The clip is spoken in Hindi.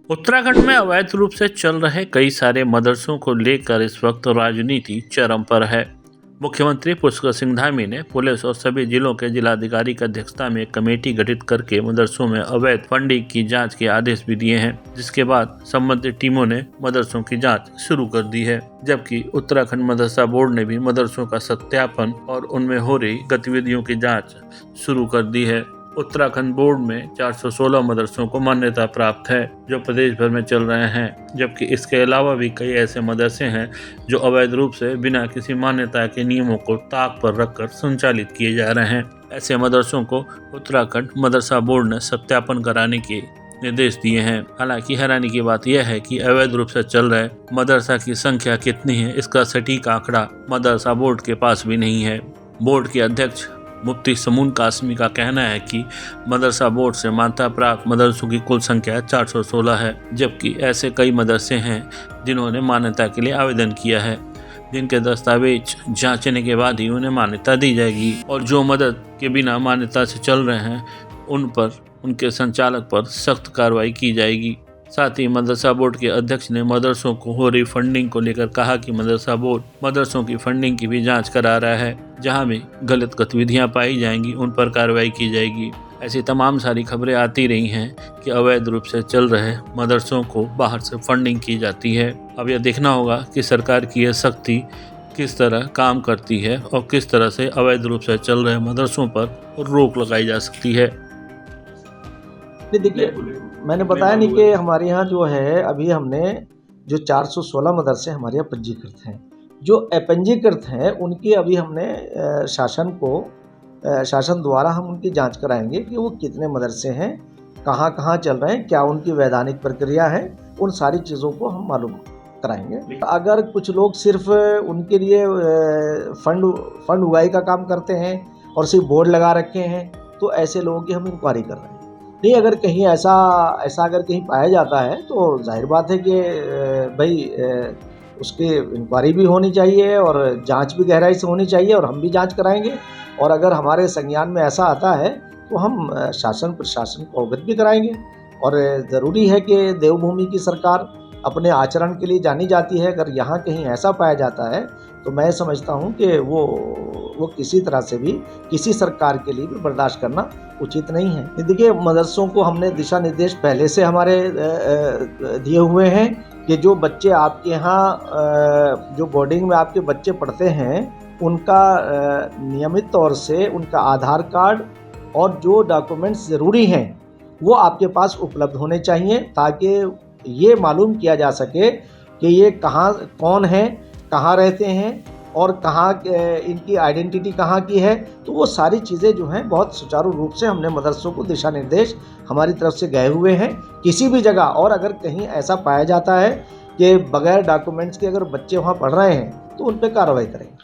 उत्तराखंड में अवैध रूप से चल रहे कई सारे मदरसों को लेकर इस वक्त राजनीति चरम पर है। मुख्यमंत्री पुष्कर सिंह धामी ने पुलिस और सभी जिलों के जिलाधिकारी की अध्यक्षता में एक कमेटी गठित करके मदरसों में अवैध फंडिंग की जांच के आदेश भी दिए हैं, जिसके बाद संबंधित टीमों ने मदरसों की जांच शुरू कर दी है। जबकि उत्तराखंड मदरसा बोर्ड ने भी मदरसों का सत्यापन और उनमें हो रही गतिविधियों की जाँच शुरू कर दी है। उत्तराखंड बोर्ड में 416 मदरसों को मान्यता प्राप्त है जो प्रदेश भर में चल रहे हैं, जबकि इसके अलावा भी कई ऐसे मदरसे हैं जो अवैध रूप से बिना किसी मान्यता के नियमों को ताक पर रखकर संचालित किए जा रहे हैं। ऐसे मदरसों को उत्तराखंड मदरसा बोर्ड ने सत्यापन कराने के निर्देश दिए हैं। हालांकि हैरानी की बात यह है कि अवैध रूप से चल रहे मदरसा की संख्या कितनी है, इसका सटीक आंकड़ा मदरसा बोर्ड के पास भी नहीं है। बोर्ड के अध्यक्ष मुफ्ती समून कासमी का कहना है कि मदरसा बोर्ड से मान्यता प्राप्त मदरसों की कुल संख्या 416 है, जबकि ऐसे कई मदरसे हैं जिन्होंने मान्यता के लिए आवेदन किया है, जिनके दस्तावेज जांचने के बाद ही उन्हें मान्यता दी जाएगी। और जो मदद के बिना मान्यता से चल रहे हैं उन पर, उनके संचालक पर सख्त कार्रवाई की जाएगी। साथ ही मदरसा बोर्ड के अध्यक्ष ने मदरसों को हो रही फंडिंग को लेकर कहा कि मदरसा बोर्ड मदरसों की फंडिंग की भी जांच करा रहा है। जहां भी गलत गतिविधियां पाई जाएंगी उन पर कार्रवाई की जाएगी। ऐसी तमाम सारी खबरें आती रही हैं कि अवैध रूप से चल रहे मदरसों को बाहर से फंडिंग की जाती है। अब यह देखना होगा कि सरकार की यह सख्ती किस तरह काम करती है और किस तरह से अवैध रूप से चल रहे मदरसों पर रोक लगाई जा सकती है। देखिए, मैंने बताया नहीं कि हमारे यहाँ जो है अभी हमने जो 416 मदरसे हमारे यहाँ पंजीकृत हैं, जो अपंजीकृत हैं उनकी अभी हमने शासन द्वारा हम उनकी जांच कराएंगे कि वो कितने मदरसे हैं, कहाँ कहाँ चल रहे हैं, क्या उनकी वैधानिक प्रक्रिया है, उन सारी चीज़ों को हम मालूम कराएंगे। अगर कुछ लोग सिर्फ उनके लिए फंड उगाही का काम करते हैं और सिर्फ बोर्ड लगा रखे हैं तो ऐसे लोगों की हम इंक्वायरी कर रहे हैं। नहीं, अगर कहीं ऐसा अगर कहीं पाया जाता है तो जाहिर बात है कि भाई उसकी इंक्वायरी भी होनी चाहिए और जांच भी गहराई से होनी चाहिए और हम भी जांच कराएंगे। और अगर हमारे संज्ञान में ऐसा आता है तो हम शासन प्रशासन को अवगत भी कराएंगे। और ज़रूरी है कि देवभूमि की सरकार अपने आचरण के लिए जानी जाती है। अगर यहाँ कहीं ऐसा पाया जाता है तो मैं समझता हूँ कि वो किसी तरह से भी किसी सरकार के लिए भी बर्दाश्त करना उचित नहीं है। देखिए, मदरसों को हमने दिशा निर्देश पहले से हमारे दिए हुए हैं कि जो बच्चे आपके यहाँ जो बोर्डिंग में आपके बच्चे पढ़ते हैं उनका नियमित तौर से उनका आधार कार्ड और जो डॉक्यूमेंट्स ज़रूरी हैं वो आपके पास उपलब्ध होने चाहिए, ताकि ये मालूम किया जा सके कि ये कौन है, कहाँ रहते हैं और कहाँ इनकी आइडेंटिटी कहाँ की है। तो वो सारी चीज़ें जो हैं बहुत सुचारू रूप से हमने मदरसों को दिशा निर्देश हमारी तरफ से गए हुए हैं। किसी भी जगह और अगर कहीं ऐसा पाया जाता है कि बगैर डॉक्यूमेंट्स के अगर बच्चे वहाँ पढ़ रहे हैं तो उन पर कार्रवाई करेंगे।